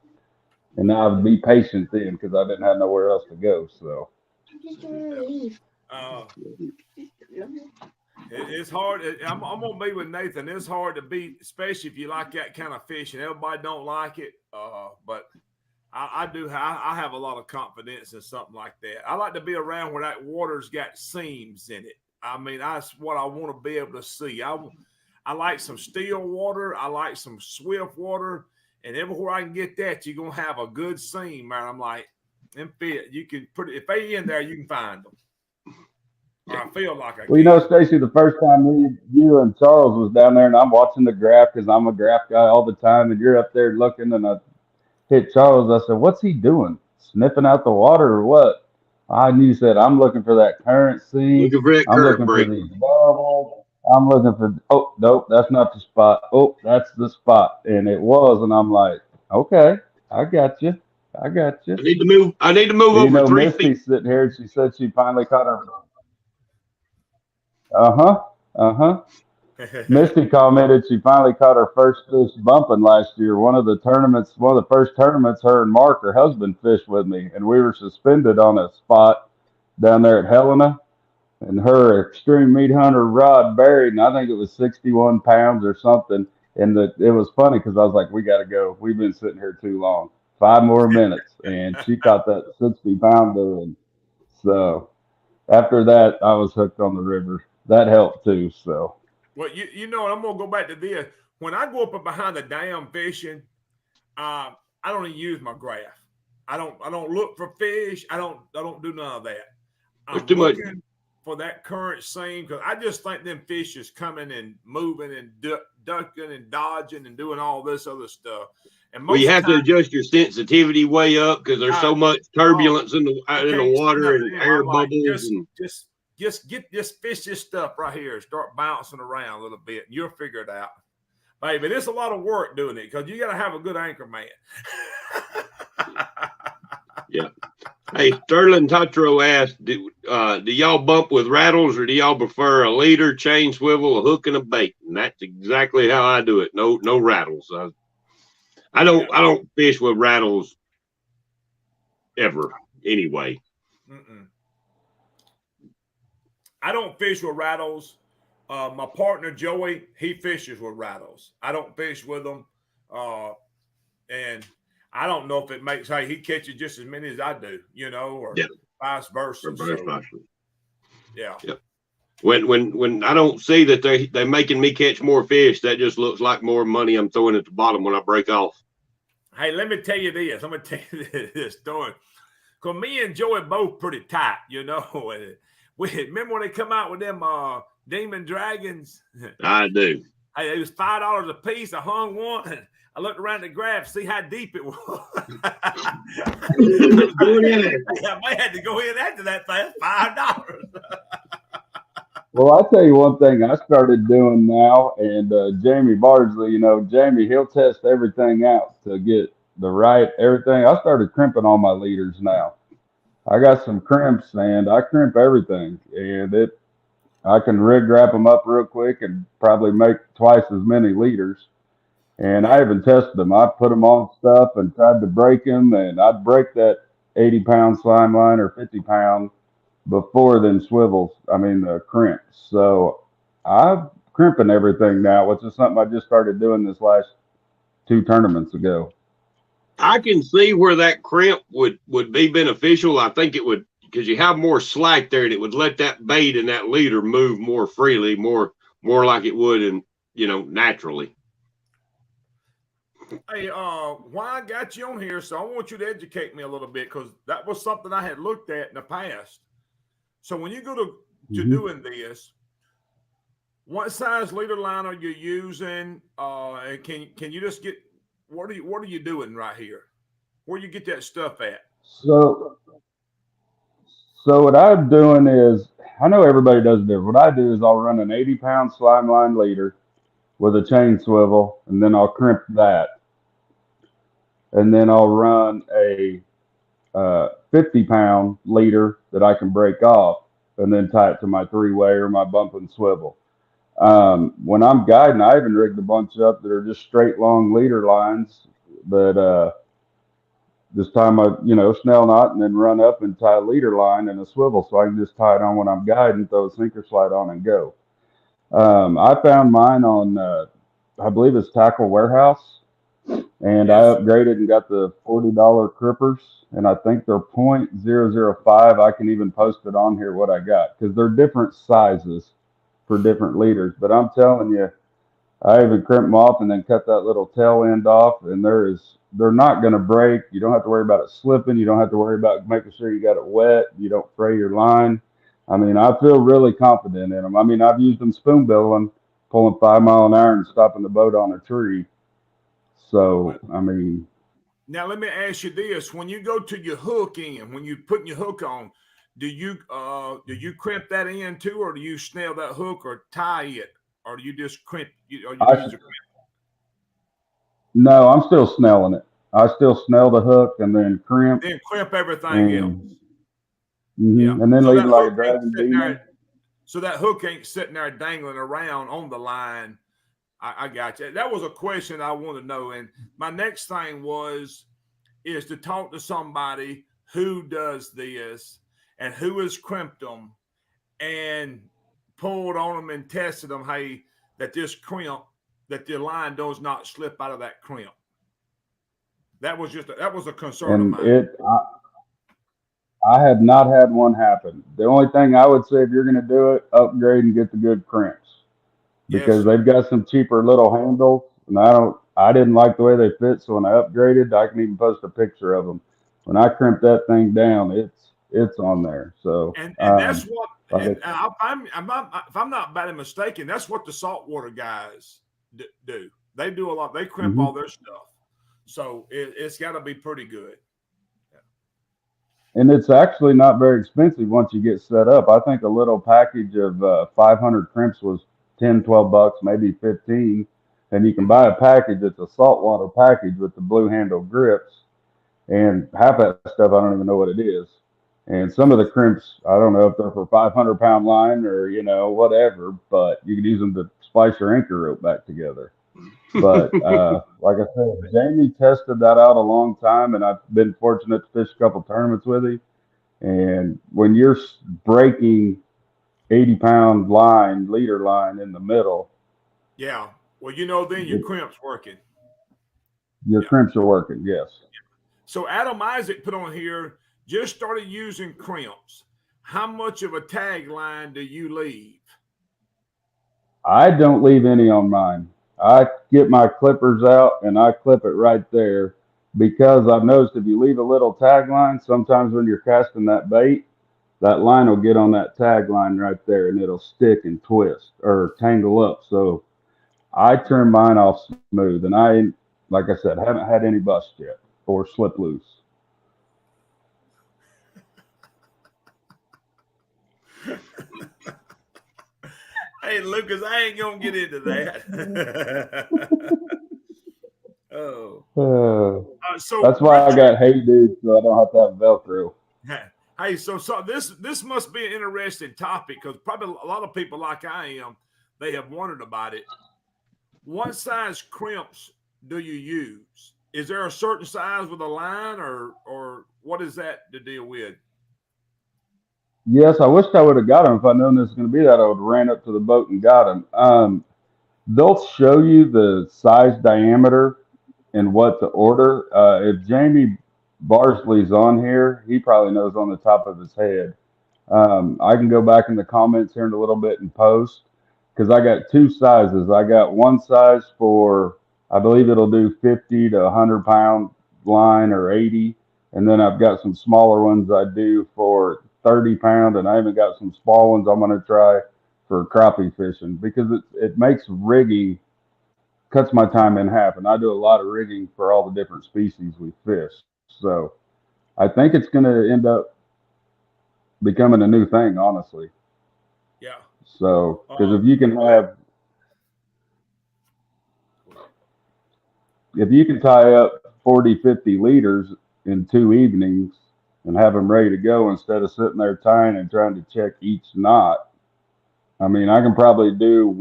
And I would be patient then because I didn't have nowhere else to go. So it's hard. I'm gonna be with Nathan. It's hard to beat, especially if you like that kind of fish. And everybody don't like it, but I do. I have a lot of confidence in something like that. I like to be around where that water's got seams in it. I mean, that's what I want to be able to see. I like some still water. I like some swift water. And everywhere I can get that, you're going to have a good seam, man. I'm like, them fit. You can put it, if they in there, you can find them. Or I feel like I can. Well, you know, Stacy, the first time you and Charles was down there, and I'm watching the graph because I'm a graph guy all the time, and you're up there looking, and I hit Charles. I said, what's he doing? Sniffing out the water or what? And you said, I'm looking for that current seam. I'm looking for these bubbles. I'm looking for, oh, nope, that's not the spot. Oh, that's the spot. And it was. And I'm like, okay, I got you. I need to move over. You know, 3 feet. Misty's sitting here. She said she finally caught her. Misty commented she finally caught her first fish bumping last year. One of the first tournaments, her and Mark, her husband, fished with me. And we were suspended on a spot down there at Helena. And her extreme meat hunter rod buried, and I think it was 61 pounds or something. And it was funny because I was like, we got to go. We've been sitting here too long. 5 more minutes. And she caught that 60-pounder. And so after that, I was hooked on the river. That helped too. So. Well, you know, I'm going to go back to this. When I go up behind the dam fishing, I don't even use my graph. I don't look for fish. I don't do none of that. I'm too much for that current seam, because I just think them fish is coming and moving and ducking and dodging and doing all this other stuff. And you have to adjust your sensitivity way up because there's so much turbulence in the water and air bubbles. Just fish this stuff right here and start bouncing around a little bit, and you'll figure it out. Baby, there's a lot of work doing it because you got to have a good anchor man. Yeah. Hey, Sterling Tatro asked, do y'all bump with rattles or do y'all prefer a leader, chain swivel, a hook, and a bait? And that's exactly how I do it. No rattles. I don't fish with rattles ever anyway. I don't fish with rattles. My partner Joey, he fishes with rattles. I don't fish with them, and I don't know if it makes. Hey, he catches just as many as I do, or vice versa. Yeah. When I don't see that they're making me catch more fish, that just looks like more money I'm throwing at the bottom when I break off. Hey, let me tell you this. I'm gonna tell you this story. Cause me and Joey both pretty tight, We remember when they come out with them demon dragons. I do. Hey, it was $5 a piece. I hung one. I looked around the graph, see how deep it was. I may have to go in after that thing. $5. Well, I'll tell you one thing I started doing now, and Jamie Bardsley, Jamie, he'll test everything out to get the right everything. I started crimping all my leaders now. I got some crimps, and I crimp everything, and I can rig wrap them up real quick and probably make twice as many leaders. And I even tested them. I put them on stuff and tried to break them, and I'd break that 80-pound slime line or 50-pound before then crimps. So I'm crimping everything now, which is something I just started doing this last 2 tournaments ago. I can see where that crimp would be beneficial. I think it would, because you have more slack there, and it would let that bait and that leader move more freely, more like it would naturally. Hey, why I got you on here, so I want you to educate me a little bit, because that was something I had looked at in the past. So when you go to doing this, what size leader line are you using? And can you just get what are you doing right here? Where you get that stuff at? So what I'm doing is, I know everybody does it different. What I do is I'll run an 80-pound slime line leader with a chain swivel, and then I'll crimp that. And then I'll run a 50-pound leader that I can break off, and then tie it to my 3-way or my bump and swivel. When I'm guiding, I even rigged a bunch up that are just straight long leader lines that this time I, snell knot and then run up and tie a leader line and a swivel, so I can just tie it on when I'm guiding, throw a sinker slide on and go. I found mine on, I believe it's Tackle Warehouse, and I upgraded and got the $40 crippers, and I think they're .005. I can even post it on here what I got, because they're different sizes for different leaders. But I'm telling you, I even crimp them off and then cut that little tail end off, and they're not going to break. You don't have to worry about it slipping. You don't have to worry about making sure you got it wet. You don't fray your line. I feel really confident in them. I've used them spoonbilling, pulling 5 mile an hour and stopping the boat on a tree. So, now let me ask you this: when you go to your hook in, when you're putting your hook on, do you crimp that in too, or do you snell that hook or tie it, or do you just crimp? No, I'm still snelling it. I still snell the hook and then crimp. Then crimp everything else. Yeah. And then leave it like a dragon demon. So that hook ain't sitting there dangling around on the line. I got you. That was a question I want to know. And my next thing is to talk to somebody who does this and who has crimped them and pulled on them and tested them. Hey, that this crimp, that the line does not slip out of that crimp. That was a concern of mine. I have not had one happen. The only thing I would say, if you're going to do it, upgrade and get the good crimps, because they've got some cheaper little handles, and I didn't like the way they fit. So when I upgraded, I can even post a picture of them. When I crimp that thing down, it's on there. So and that's what. And if I'm not badly mistaken, that's what the saltwater guys do. They do a lot. They crimp all their stuff. So it's got to be pretty good. And it's actually not very expensive once you get set up. I think a little package of 500 crimps was $10-12, maybe 15. And you can buy a package. It's a saltwater package with the blue handle grips. And half that stuff, I don't even know what it is. And some of the crimps, I don't know if they're for 500-pound line or, whatever, but you can use them to splice your anchor rope back together. But like I said, Jamie tested that out a long time, and I've been fortunate to fish a couple tournaments with him. And when you're breaking 80-pound line, leader line in the middle. Yeah. Well, then your crimp's working. Your crimps are working, yes. So Adam Isaac put on here, just started using crimps. How much of a tag line do you leave? I don't leave any on mine. I get my clippers out and I clip it right there because I've noticed if you leave a little tag line, sometimes when you're casting that bait, that line will get on that tag line right there and it'll stick and twist or tangle up. So I turn mine off smooth, and like I said, haven't had any bust yet or slip loose. Hey, Lucas, I ain't gonna get into that. Oh, so that's why Richard, I got Hey Dude, so I don't have to have Velcro. Hey, so this must be an interesting topic because probably a lot of people like I am, they have wondered about it. What size crimps do you use? Is there a certain size with a line, or what is that to deal with? Yes, I wished I would have got them. If I'd known this was going to be that, I would have ran up to the boat and got them. They'll show you the size diameter and what to order. If Jamie Barsley's on here, he probably knows on the top of his head. I can go back in the comments here in a little bit and post because I got two sizes. I got one size for, I believe it'll do 50 to 100-pound line or 80. And then I've got some smaller ones I do for 30-pound. And I even got some small ones I'm going to try for crappie fishing because it makes rigging, cuts my time in half. And I do a lot of rigging for all the different species we fish. So I think it's going to end up becoming a new thing, honestly. Yeah. So, because if you can tie up 40, 50 liters in 2 evenings and have them ready to go instead of sitting there tying and trying to check each knot, I mean, I can probably do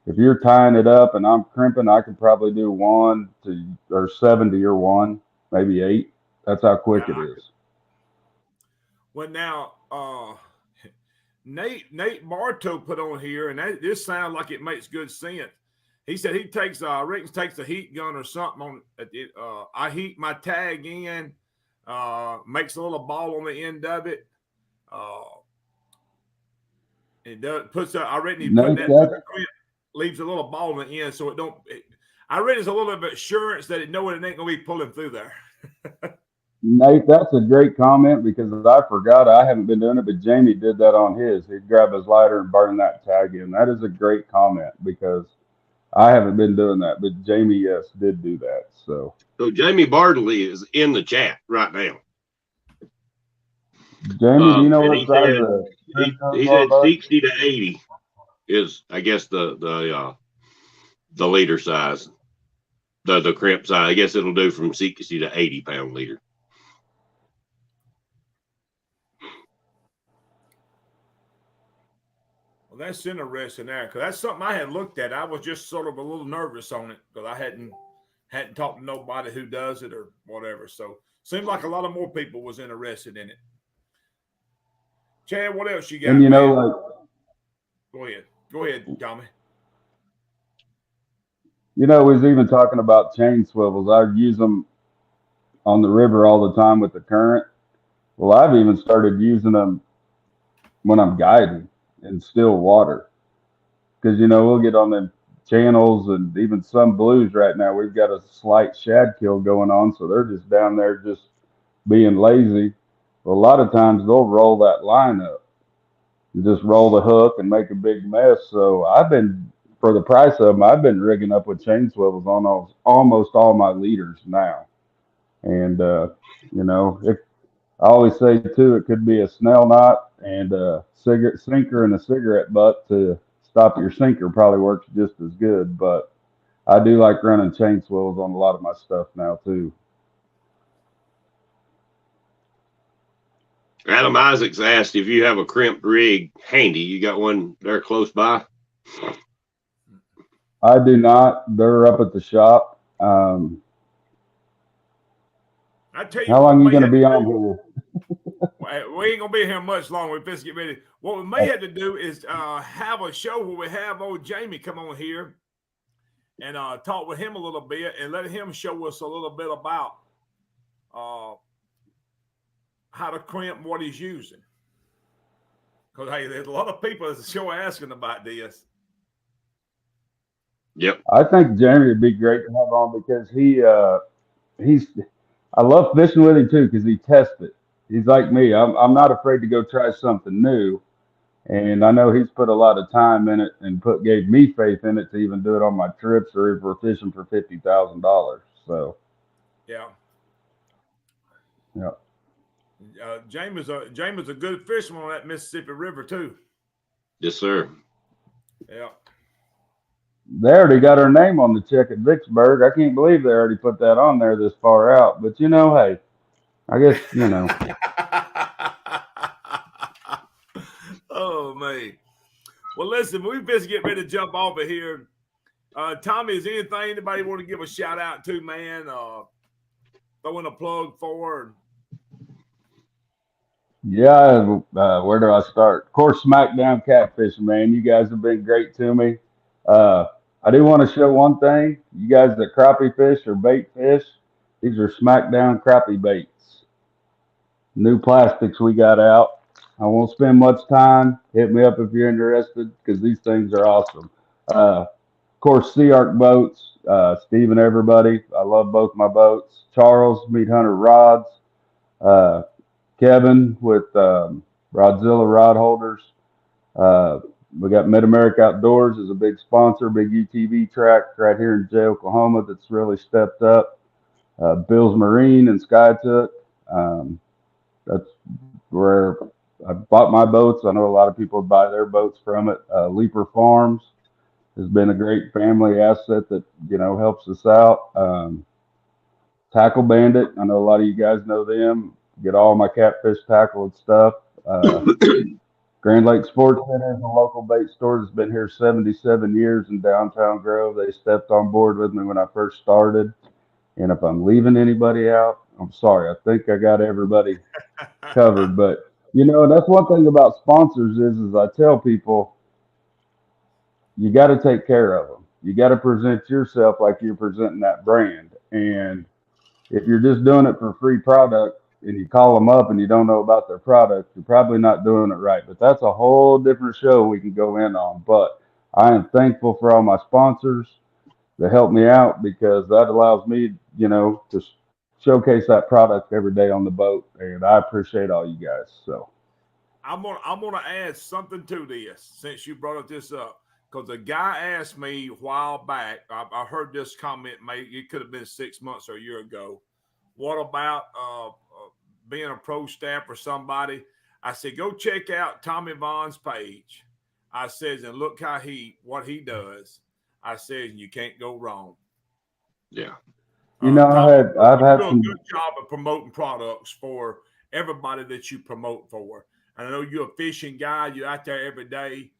if you're tying it up and I'm crimping, I could probably do 7 to your 1, maybe 8. That's how quick it is. Well, now, Nate Bartow put on here, and this sounds like it makes good sense. He said he takes, I reckon, takes a heat gun or something on it. I heat my tag in, makes a little ball on the end of it. And puts I reckon he put that leaves a little ball on the end so it don't. I reckon it's a little bit of assurance that it know it ain't gonna be pulling through there. Nate, that's a great comment because I forgot I haven't been doing it, but Jamie did that on his. He'd grab his lighter and burn that tag in. That is a great comment because I haven't been doing that, but Jamie, yes, did do that. So Jamie Bartley is in the chat right now. Jamie, do you know what size he said 60 to 80 is, I guess, the leader size, the crimp size. I guess it'll do from 60 to 80-pound leader. Well, that's interesting there because that's something I had looked at. I was just sort of a little nervous on it because I hadn't talked to nobody who does it or whatever. So seemed like a lot of more people was interested in it. Chad, what else you got? And Go ahead, Tommy. We was even talking about chain swivels. I use them on the river all the time with the current. Well, I've even started using them when I'm guiding in still water because we'll get on them channels and even some blues right now. We've got a slight shad kill going on, so they're just down there just being lazy. Well, a lot of times they'll roll that line up and just roll the hook and make a big mess. So for the price of them, I've been rigging up with chain swivels on almost all my leaders now. And, I always say too, it could be a snell knot and a sinker and a cigarette butt to stop your sinker probably works just as good. But I do like running chain swivels on a lot of my stuff now too. Adam Isaacs asked if you have a crimped rig handy. You got one there close by? I do not. They're up at the shop. I tell you, how long are you going to be on here? We ain't gonna be here much longer. We're supposed to get ready. What we may have to do is have a show where we have old Jamie come on here and talk with him a little bit and let him show us a little bit about how to crimp, what he's using. Because hey, there's a lot of people at the show asking about this. Yep. I think Jamie would be great to have on because he's I love fishing with him too because he tests it. He's like me. I'm not afraid to go try something new, and I know he's put a lot of time in it and gave me faith in it to even do it on my trips or if we're fishing for $50,000. So Yeah. yeah. Jamie's a good fisherman on that Mississippi River too. Yes, sir. Yeah. They already got her name on the check at Vicksburg. I can't believe they already put that on there this far out. But hey, I guess Oh man. Well, listen, we just get ready to jump off of here. Tommy, is anything anybody want to give a shout out to, man? Throwing a plug for? Yeah, where do I start? Of course, SmackDown CatFishing, man. You guys have been great to me. I do want to show one thing. You guys that crappie fish or bait fish, these are SmackDown crappie baits. New plastics we got out. I won't spend much time. Hit me up if you're interested because these things are awesome. Of course, Sea Arc Boats, Steve and everybody. I love both my boats. Charles, Meat Hunter Rods. Uh, Kevin with Rodzilla Rod Holders. We got Mid America Outdoors as a big sponsor, big UTV track right here in Jay, Oklahoma that's really stepped up. Bill's Marine and Skytook. That's where I bought my boats. I know a lot of people buy their boats from it. Leaper Farms has been a great family asset that helps us out. Tackle Bandit. I know a lot of you guys know them. Get all my catfish tackle and stuff. Grand Lake Sports Center is a local bait store that's been here 77 years in downtown Grove. They stepped on board with me when I first started. And if I'm leaving anybody out, I'm sorry. I think I got everybody covered. But, that's one thing about sponsors is I tell people, you got to take care of them. You got to present yourself like you're presenting that brand. And if you're just doing it for free product and you call them up and you don't know about their product, you're probably not doing it right. But that's a whole different show we can go in on. But I am thankful for all my sponsors that help me out because that allows me, to showcase that product every day on the boat. And I appreciate all you guys. So I'm gonna add something to this since you brought this up. Because a guy asked me a while back, I heard this comment made, it could have been 6 months or a year ago. What about being a pro staff or somebody? I said, go check out Tommy Vaughn's page. I says, and look what he does. I says, you can't go wrong. Yeah. Tommy, I've had you do some a good job of promoting products for everybody that you promote for. And I know you're a fishing guy. You're out there every day.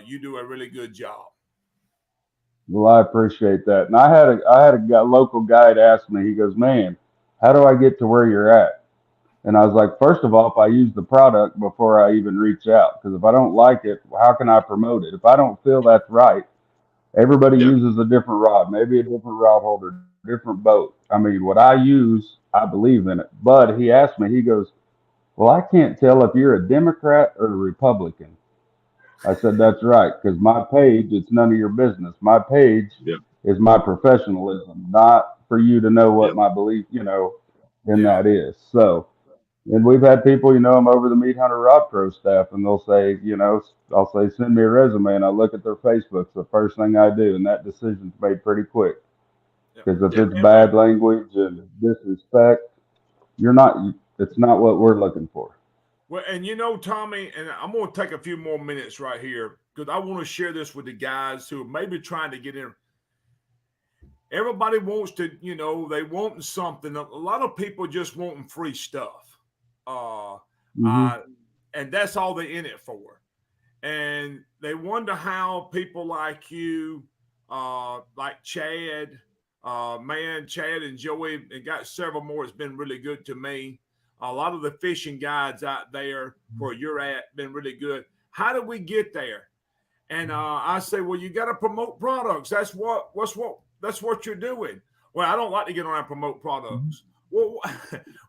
You do a really good job. Well, I appreciate that. And I had a local guide ask me. He goes, "Man, how do I get to where you're at?" And I was like, first of all, if I use the product before I even reach out, because if I don't like it, how can I promote it? If I don't feel that's right, everybody Yep. uses a different rod, maybe a different rod holder, different boat. I mean, what I use, I believe in it. But he asked me, he goes, "Well, I can't tell if you're a Democrat or a Republican." I said, "That's right, because my page, it's none of your business. My page Yep. is my professionalism, not for you to know what Yep. my belief, in Yeah. that is." So, and we've had people, I'm over the Meat Hunter Rod Pro staff, and they'll say, I'll say, send me a resume, and I look at their Facebook. It's the first thing I do, and that decision's made pretty quick. Yeah. Because if Yeah. it's bad language and disrespect, it's not what we're looking for. Well, and Tommy, and I'm going to take a few more minutes right here because I want to share this with the guys who are maybe trying to get in. Everybody wants to, they want something. A lot of people just wanting free stuff. Mm-hmm. And that's all they're in it for. And they wonder how people like you, like Chad, Chad and Joey, and got several more. It's been really good to me. A lot of the fishing guides out there where you're at been really good. How do we get there? And I say, well, you got to promote products. That's what you're doing. Well, I don't like to get around and promote products. Well,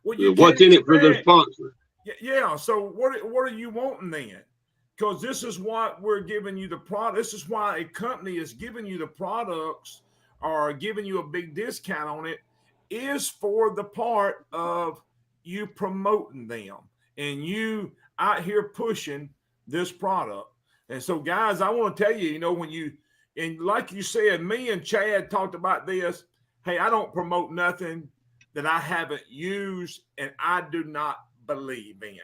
what's in it for the sponsor? Yeah. So what are you wanting then? Because this is what we're giving you the product. This is why a company is giving you the products or giving you a big discount on it, is for the part of you promoting them and you out here pushing this product. And so, guys, I want to tell you, and like you said, me and Chad talked about this. Hey, I don't promote nothing that I haven't used and I do not believe in.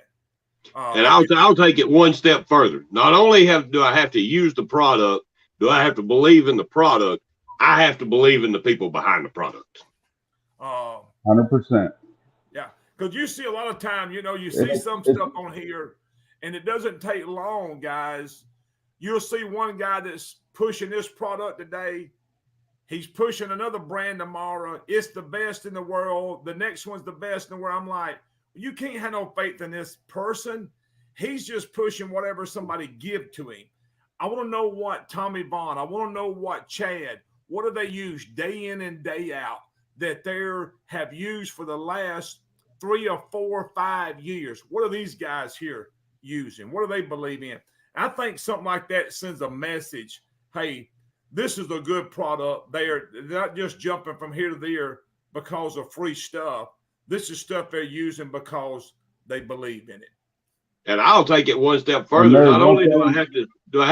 And I'll take it one step further. Not only do I have to use the product, do I have to believe in the product, I have to believe in the people behind the product. 100%. Yeah, because you see a lot of time, you see some stuff on here, and it doesn't take long, guys. You'll see one guy that's pushing this product today. He's pushing another brand tomorrow. It's the best in the world. The next one's the best in the world. I'm like, you can't have no faith in this person. He's just pushing whatever somebody give to him. I want to know what Tommy Vaughn, I want to know what Chad, what do they use day in and day out that they have used for the last 3 or 4 or 5 years? What are these guys here using? What do they believe in? I think something like that sends a message. Hey, this is a good product. They're not just jumping from here to there because of free stuff. This is stuff they're using because they believe in it. And I'll take it one step further. Not only do I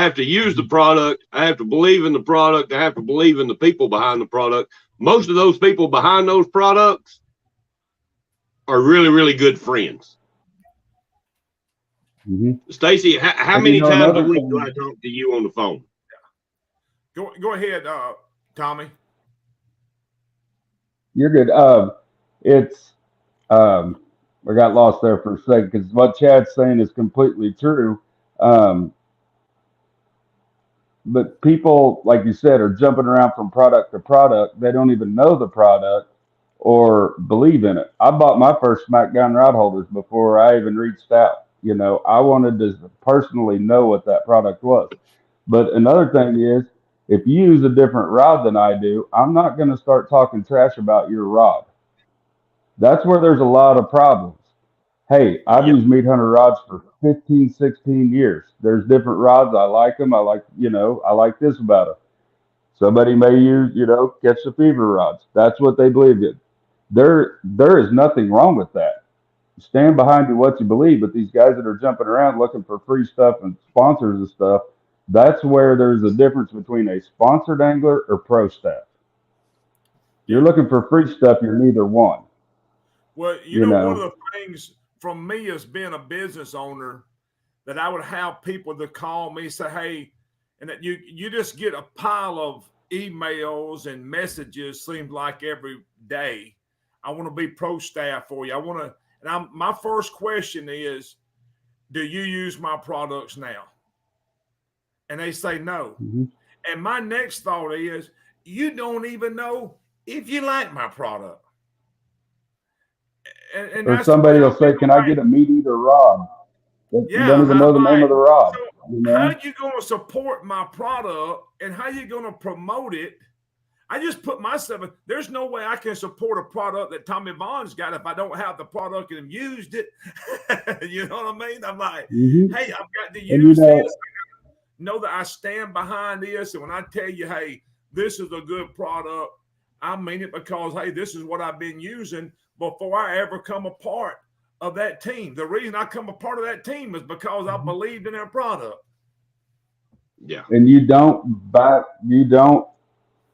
have to use the product, I have to believe in the product, I have to believe in the people behind the product. Most of those people behind those products are really, really good friends. Mm-hmm. Stacy, how many times a week do I talk to you on the phone? Go ahead, Tommy. You're good. I got lost there for a second because what Chad's saying is completely true. But people, like you said, are jumping around from product to product. They don't even know the product or believe in it. I bought my first SmackDown rod holders before I even reached out. I wanted to personally know what that product was. But another thing is, if you use a different rod than I do, I'm not going to start talking trash about your rod. That's where there's a lot of problems. Hey, I've used Meat Hunter rods for 15, 16 years. There's different rods. I like them. I like this about them. Somebody may use, catch the fever rods. That's what they believe in. There is nothing wrong with that. Stand behind what you believe, but these guys that are jumping around looking for free stuff and sponsors and stuff, that's where there's a difference between a sponsored angler or pro staff. You're looking for free stuff, you're neither one. Well, one of the things from me as being a business owner that I would have people to call me, say, hey, and that you just get a pile of emails and messages, seems like every day. I want to be pro staff for you. My first question is, do you use my products now? And they say no. Mm-hmm. And my next thought is, you don't even know if you like my product. And or somebody will say, can I get a meat eater rod? You don't even know the name of the rod. So how are you going to support my product and how are you going to promote it? I just put myself in. There's no way I can support a product that Tommy Vaughn's got if I don't have the product and used it. You know what I mean? I'm like, hey, I've got to use this. Know that I stand behind this. And when I tell you, hey, this is a good product, I mean it because, hey, this is what I've been using before I ever come a part of that team. The reason I come a part of that team is because I believed in their product. Yeah. And you don't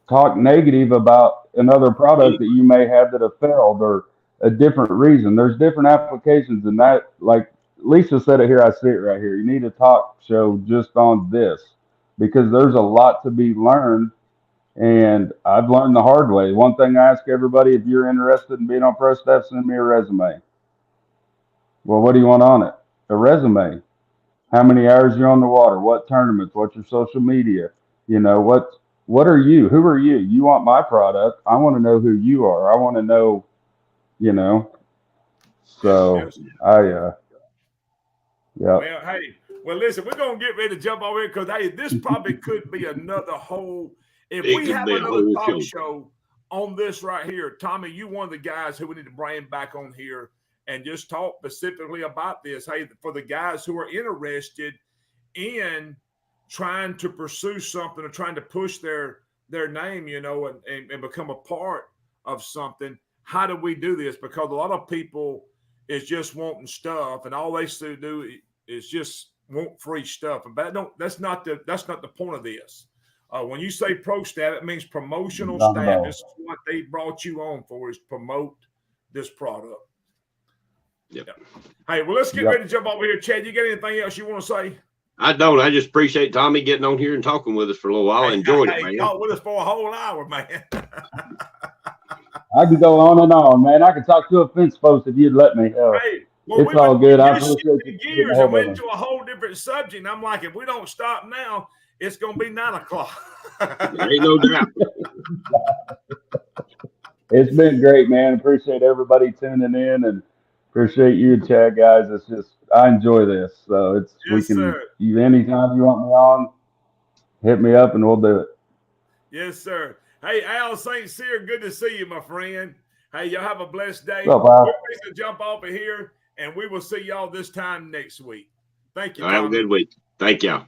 talk negative about another product that you may have that have failed or a different reason. There's different applications in that. Like Lisa said it here, I see it right here. You need a talk show just on this because there's a lot to be learned. And I've learned the hard way. One thing I ask everybody, if you're interested in being on pro staff, send me a resume. Well, what do you want on it? A resume. How many hours you're on the water? What tournaments? What's your social media? What are you? Who are you? You want my product. I want to know who you are. I want to know, So Yes. yeah. Well, hey, listen, we're gonna get ready to jump over here because hey, this probably could be another whole. If It we could have be a another whole talk show. show on this right here, Tommy, you one of the guys who we need to bring back on here and just talk specifically about this. Hey, for the guys who are interested in trying to pursue something or trying to push their name, and become a part of something. How do we do this? Because a lot of people is just wanting stuff, and all they do is just want free stuff. But that's not the point of this. When you say pro staff, it means promotional Not at staff. all. This is what they brought you on for, is promote this product. Yep. Hey, well, let's get Yep. ready to jump over here. Chad, you got anything else you want to say? I don't. I just appreciate Tommy getting on here and talking with us for a little while. I enjoyed it, man. Talk with us for a whole hour, man. I could go on and on, man. I could talk to a fence post if you'd let me. Hey, well, It's all good. I appreciate you shifted getting gears a and hold of went them. to a whole different subject. And I'm like, if we don't stop now, it's going to be 9 o'clock. There ain't no doubt. It's been great, man. Appreciate everybody tuning in and appreciate you, Chad, guys. It's just I enjoy this. So Yes, sir. Anytime you want me on, hit me up and we'll do it. Yes, sir. Hey, Al St. Cyr, good to see you, my friend. Hey, y'all have a blessed day. What's up, Al? We're going to jump off of here, and we will see y'all this time next week. Thank you, Have a Tommy. good week. Thank y'all.